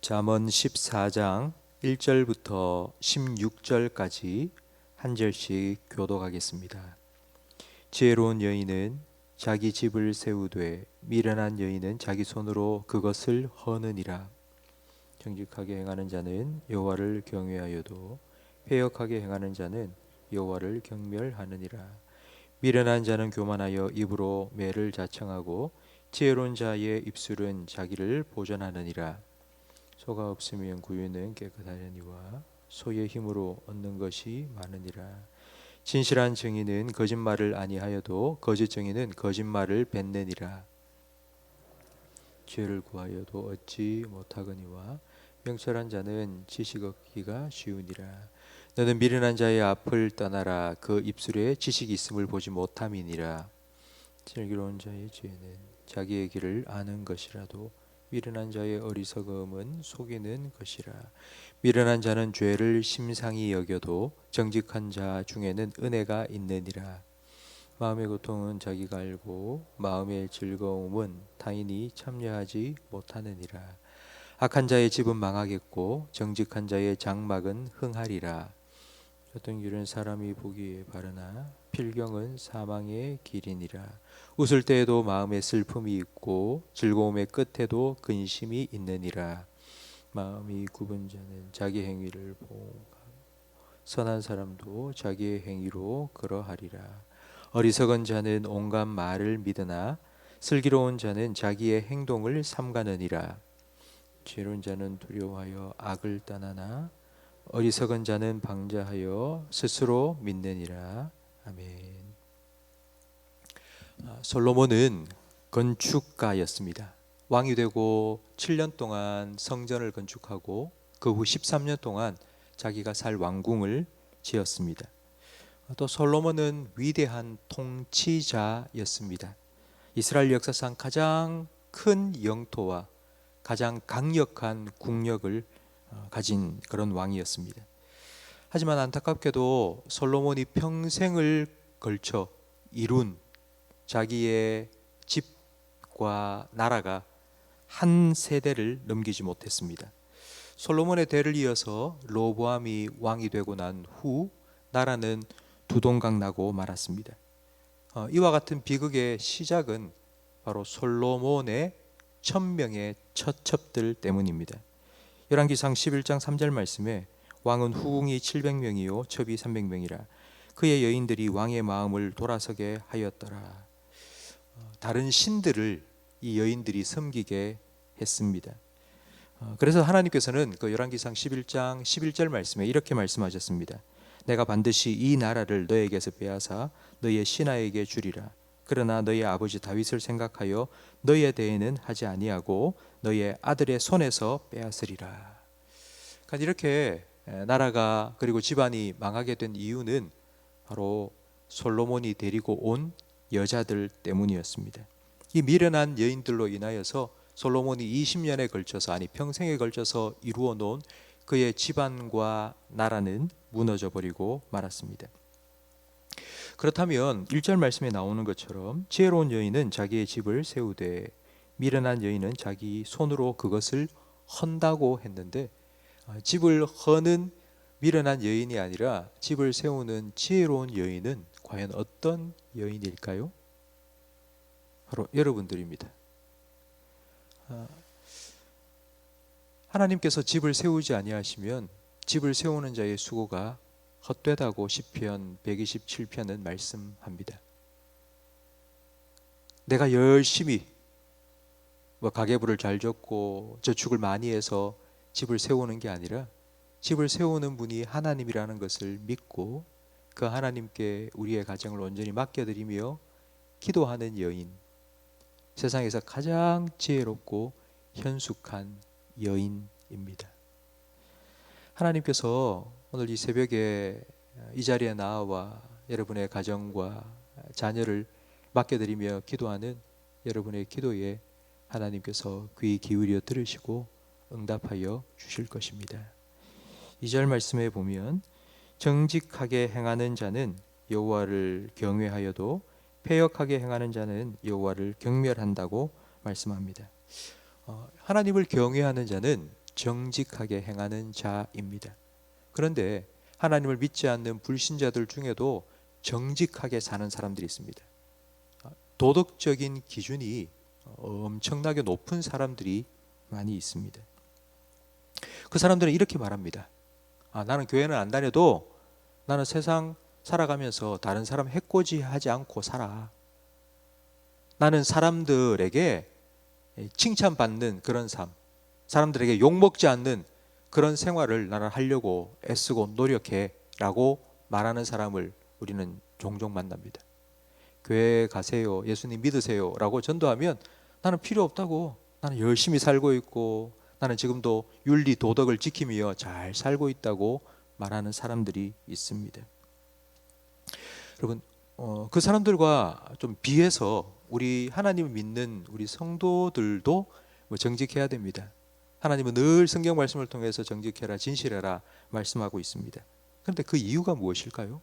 잠언 14장 1절부터 16절까지 한 절씩 교독하겠습니다. 지혜로운 여인은 자기 집을 세우되 미련한 여인은 자기 손으로 그것을 허느니라. 정직하게 행하는 자는 여호와를 경외하여도 패역하게 행하는 자는 여호와를 경멸하느니라. 미련한 자는 교만하여 입으로 매를 자청하고 지혜로운 자의 입술은 자기를 보전하느니라. 소가 없으면 구유는 깨끗하려니와 소의 힘으로 얻는 것이 많으니라. 진실한 증인은 거짓말을 아니하여도 거짓 증인은 거짓말을 뱉느니라. 죄를 구하여도 얻지 못하거니와 명철한 자는 지식 얻기가 쉬우니라. 너는 미련한 자의 앞을 떠나라. 그 입술에 지식이 있음을 보지 못함이니라. 슬기로운 자의 죄는 자기의 길을 아는 것이라도 미련한 자의 어리석음은 속이는 것이라. 미련한 자는 죄를 심상히 여겨도 정직한 자 중에는 은혜가 있느니라. 마음의 고통은 자기가 알고 마음의 즐거움은 타인이 참여하지 못하느니라. 악한 자의 집은 망하겠고 정직한 자의 장막은 흥하리라. 어떤 길은 사람이 보기에 바르나 필경은 사망의 길이니라. 웃을 때에도 마음에 슬픔이 있고 즐거움의 끝에도 근심이 있느니라. 마음이 굽은 자는 자기 행위를 보호하고 선한 사람도 자기의 행위로 그러하리라. 어리석은 자는 온갖 말을 믿으나 슬기로운 자는 자기의 행동을 삼가느니라. 지혜로운 자는 두려워하여 악을 떠나나 어리석은 자는 방자하여 스스로 믿느니라. 아멘. 솔로몬은 건축가였습니다. 왕이 되고 7년 동안 성전을 건축하고 그 후 13년 동안 자기가 살 왕궁을 지었습니다. 또 솔로몬은 위대한 통치자였습니다. 이스라엘 역사상 가장 큰 영토와 가장 강력한 국력을 가진 그런 왕이었습니다. 하지만 안타깝게도 솔로몬이 평생을 걸쳐 이룬 자기의 집과 나라가 한 세대를 넘기지 못했습니다. 솔로몬의 대를 이어서 르호보암이 왕이 되고 난 후 나라는 두동강 나고 말았습니다. 이와 같은 비극의 시작은 바로 솔로몬의 천명의 처첩들 때문입니다. 열왕기상 11장 3절 말씀에 왕은 후궁이 700명이요 첩이 300명이라. 그의 여인들이 왕의 마음을 돌아서게 하였더라. 다른 신들을 이 여인들이 섬기게 했습니다. 그래서 하나님께서는 그 열왕기상 11장 11절 말씀에 이렇게 말씀하셨습니다. 내가 반드시 이 나라를 너에게서 빼앗아 너의 신하에게 주리라. 그러나 너의 아버지 다윗을 생각하여 너의 대에는 하지 아니하고 너의 아들의 손에서 빼앗으리라. 그러니까 이렇게 나라가 그리고 집안이 망하게 된 이유는 바로 솔로몬이 데리고 온 여자들 때문이었습니다. 이 미련한 여인들로 인하여서 솔로몬이 20년에 걸쳐서 아니 평생에 걸쳐서 이루어 놓은 그의 집안과 나라는 무너져 버리고 말았습니다. 그렇다면 1절 말씀에 나오는 것처럼 지혜로운 여인은 자기의 집을 세우되 미련한 여인은 자기 손으로 그것을 헌다고 했는데 집을 허는 미련한 여인이 아니라 집을 세우는 지혜로운 여인은 과연 어떤 여인일까요? 바로 여러분들입니다. 하나님께서 집을 세우지 아니하시면 집을 세우는 자의 수고가 헛되다고 시편 127편은 말씀합니다. 내가 열심히 가계부를 잘 적고 저축을 많이 해서 집을 세우는 게 아니라 집을 세우는 분이 하나님이라는 것을 믿고 그 하나님께 우리의 가정을 온전히 맡겨드리며 기도하는 여인, 세상에서 가장 지혜롭고 현숙한 여인입니다. 하나님께서 오늘 이 새벽에 이 자리에 나와 여러분의 가정과 자녀를 맡겨드리며 기도하는 여러분의 기도에 하나님께서 귀 기울여 들으시고 응답하여 주실 것입니다. 2절 말씀에 보면 정직하게 행하는 자는 여호와를 경외하여도 패역하게 행하는 자는 여호와를 경멸한다고 말씀합니다. 하나님을 경외하는 자는 정직하게 행하는 자입니다. 그런데 하나님을 믿지 않는 불신자들 중에도 정직하게 사는 사람들이 있습니다. 도덕적인 기준이 엄청나게 높은 사람들이 많이 있습니다. 그 사람들은 이렇게 말합니다. 나는 교회는 안 다녀도 나는 세상 살아가면서 다른 사람 해코지하지 않고 살아. 나는 사람들에게 칭찬받는 그런 삶, 사람들에게 욕먹지 않는 그런 생활을 나는 하려고 애쓰고 노력해 라고 말하는 사람을 우리는 종종 만납니다. 교회 가세요, 예수님 믿으세요 라고 전도하면 나는 필요 없다고, 나는 열심히 살고 있고 나는 지금도 윤리 도덕을 지키며 잘 살고 있다고 말하는 사람들이 있습니다. 여러분, 그 사람들과 좀 비해서 우리 하나님을 믿는 우리 성도들도 정직해야 됩니다. 하나님은 늘 성경 말씀을 통해서 정직해라, 진실해라 말씀하고 있습니다. 그런데 그 이유가 무엇일까요?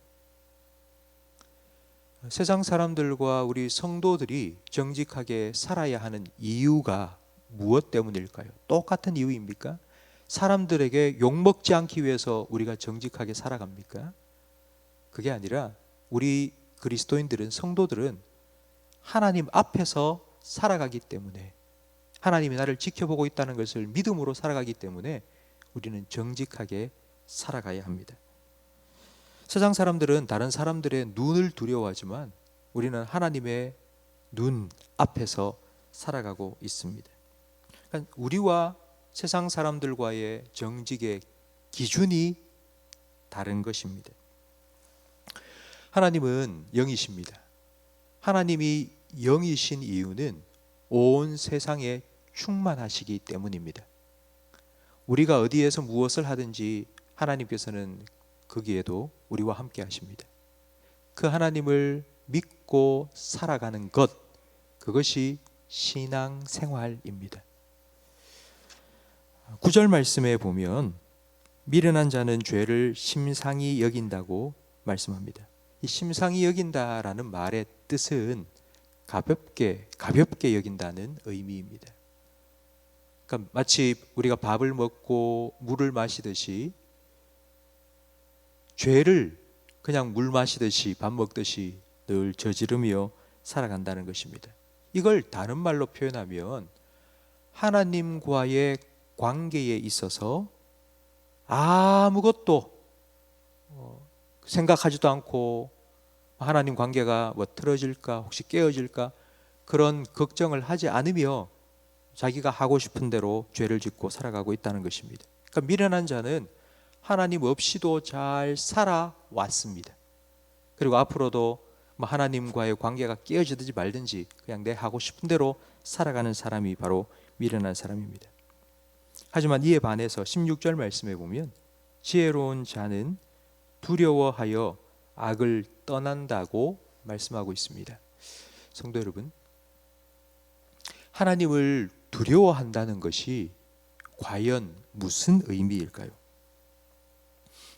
세상 사람들과 우리 성도들이 정직하게 살아야 하는 이유가 무엇 때문일까요? 똑같은 이유입니까? 사람들에게 욕먹지 않기 위해서 우리가 정직하게 살아갑니까? 그게 아니라 우리 그리스도인들은, 성도들은 하나님 앞에서 살아가기 때문에, 하나님이 나를 지켜보고 있다는 것을 믿음으로 살아가기 때문에 우리는 정직하게 살아가야 합니다. 세상 사람들은 다른 사람들의 눈을 두려워하지만 우리는 하나님의 눈 앞에서 살아가고 있습니다. 그러니까 우리와 세상 사람들과의 정직의 기준이 다른 것입니다. 하나님은 영이십니다. 하나님이 영이신 이유는 온 세상에 충만하시기 때문입니다. 우리가 어디에서 무엇을 하든지 하나님께서는 거기에도 우리와 함께 하십니다. 그 하나님을 믿고 살아가는 것, 그것이 신앙생활입니다. 9절 말씀에 보면 미련한 자는 죄를 심상히 여긴다고 말씀합니다. 이 심상히 여긴다라는 말의 뜻은 가볍게 여긴다는 의미입니다. 그러니까 마치 우리가 밥을 먹고 물을 마시듯이 죄를 그냥 물 마시듯이 밥 먹듯이 늘 저지르며 살아간다는 것입니다. 이걸 다른 말로 표현하면 하나님과의 관계에 있어서 아무것도 생각하지도 않고 하나님 관계가 틀어질까, 혹시 깨어질까, 그런 걱정을 하지 않으며 자기가 하고 싶은 대로 죄를 짓고 살아가고 있다는 것입니다. 그러니까 미련한 자는 하나님 없이도 잘 살아왔습니다. 그리고 앞으로도 하나님과의 관계가 깨어지든지 말든지 그냥 내 하고 싶은 대로 살아가는 사람이 바로 미련한 사람입니다. 하지만 이에 반해서 16절 말씀에 보면 지혜로운 자는 두려워하여 악을 떠난다고 말씀하고 있습니다. 성도 여러분, 하나님을 두려워한다는 것이 과연 무슨 의미일까요?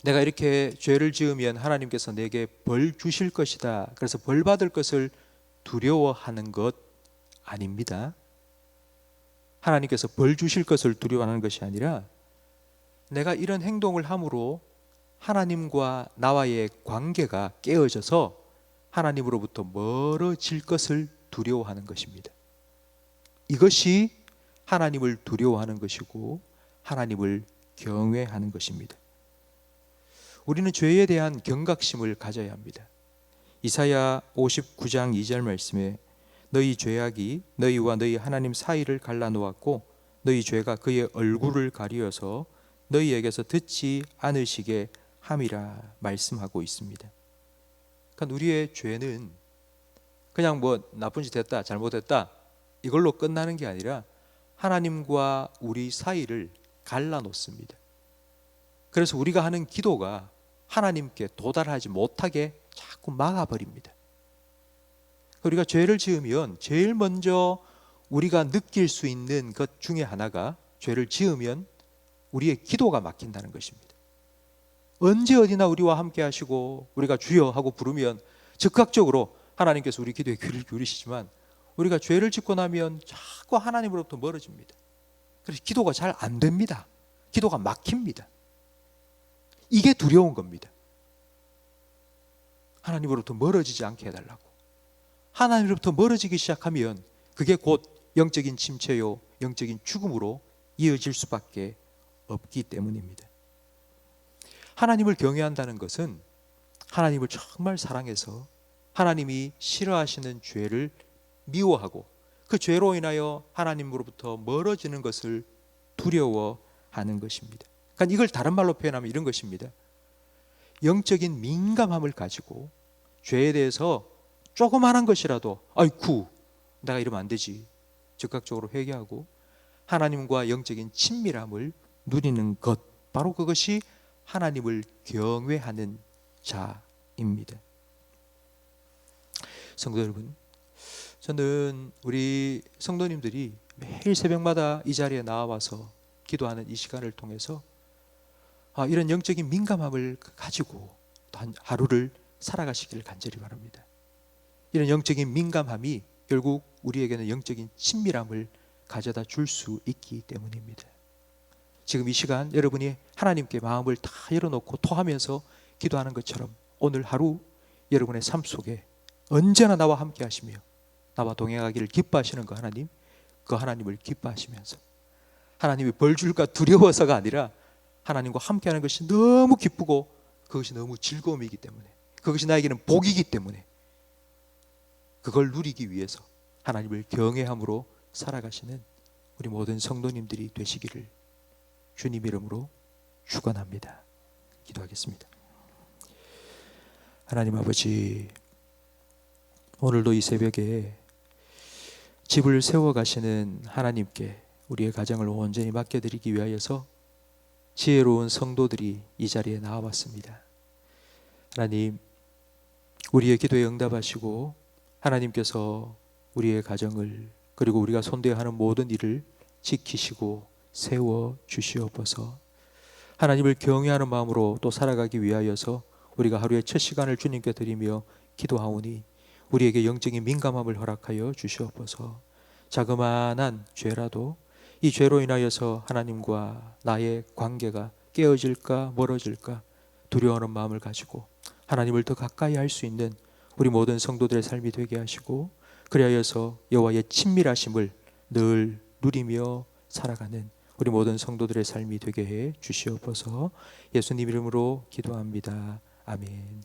내가 이렇게 죄를 지으면 하나님께서 내게 벌 주실 것이다, 그래서 벌 받을 것을 두려워하는 것 아닙니다. 하나님께서 벌 주실 것을 두려워하는 것이 아니라 내가 이런 행동을 함으로 하나님과 나와의 관계가 깨어져서 하나님으로부터 멀어질 것을 두려워하는 것입니다. 이것이 하나님을 두려워하는 것이고 하나님을 경외하는 것입니다. 우리는 죄에 대한 경각심을 가져야 합니다. 이사야 59장 2절 말씀에 너희 죄악이 너희와 너희 하나님 사이를 갈라놓았고 너희 죄가 그의 얼굴을 가리어서 너희에게서 듣지 않으시게 함이라 말씀하고 있습니다. 그러니까 우리의 죄는 그냥 나쁜 짓 했다, 잘못했다 이걸로 끝나는 게 아니라 하나님과 우리 사이를 갈라놓습니다. 그래서 우리가 하는 기도가 하나님께 도달하지 못하게 자꾸 막아버립니다. 우리가 죄를 지으면 제일 먼저 우리가 느낄 수 있는 것 중에 하나가, 죄를 지으면 우리의 기도가 막힌다는 것입니다. 언제 어디나 우리와 함께 하시고 우리가 주여 하고 부르면 즉각적으로 하나님께서 우리 기도에 귀를 기울이시지만 우리가 죄를 짓고 나면 자꾸 하나님으로부터 멀어집니다. 그래서 기도가 잘 안 됩니다. 기도가 막힙니다. 이게 두려운 겁니다. 하나님으로부터 멀어지지 않게 해달라고. 하나님으로부터 멀어지기 시작하면 그게 곧 영적인 침체요, 영적인 죽음으로 이어질 수밖에 없기 때문입니다. 하나님을 경외한다는 것은 하나님을 정말 사랑해서 하나님이 싫어하시는 죄를 미워하고 그 죄로 인하여 하나님으로부터 멀어지는 것을 두려워하는 것입니다. 그러니까 이걸 다른 말로 표현하면 이런 것입니다. 영적인 민감함을 가지고 죄에 대해서 조그마한 것이라도 아이쿠 내가 이러면 안 되지 즉각적으로 회개하고 하나님과 영적인 친밀함을 누리는 것, 바로 그것이 하나님을 경외하는 자입니다. 성도 여러분, 저는 우리 성도님들이 매일 새벽마다 이 자리에 나와서 기도하는 이 시간을 통해서 이런 영적인 민감함을 가지고 하루를 살아가시기를 간절히 바랍니다. 이런 영적인 민감함이 결국 우리에게는 영적인 친밀함을 가져다 줄 수 있기 때문입니다. 지금 이 시간 여러분이 하나님께 마음을 다 열어놓고 토하면서 기도하는 것처럼 오늘 하루 여러분의 삶 속에 언제나 나와 함께 하시며 나와 동행하기를 기뻐하시는 그 하나님, 그 하나님을 기뻐하시면서 하나님이 벌 줄까 두려워서가 아니라 하나님과 함께하는 것이 너무 기쁘고 그것이 너무 즐거움이기 때문에, 그것이 나에게는 복이기 때문에 그걸 누리기 위해서 하나님을 경외함으로 살아가시는 우리 모든 성도님들이 되시기를 주님 이름으로 축원합니다. 기도하겠습니다. 하나님 아버지, 오늘도 이 새벽에 집을 세워가시는 하나님께 우리의 가정을 온전히 맡겨드리기 위하여서 지혜로운 성도들이 이 자리에 나와봤습니다. 하나님, 우리의 기도에 응답하시고 하나님께서 우리의 가정을 그리고 우리가 손대야 하는 모든 일을 지키시고 세워 주시옵소서. 하나님을 경외하는 마음으로 또 살아가기 위하여서 우리가 하루의 첫 시간을 주님께 드리며 기도하오니 우리에게 영적인 민감함을 허락하여 주시옵소서. 자그마한 죄라도 이 죄로 인하여서 하나님과 나의 관계가 깨어질까 멀어질까 두려워하는 마음을 가지고 하나님을 더 가까이 할 수 있는 우리 모든 성도들의 삶이 되게 하시고 그리하여서 여호와의 친밀하심을 늘 누리며 살아가는 우리 모든 성도들의 삶이 되게 해 주시옵소서. 예수님 이름으로 기도합니다. 아멘.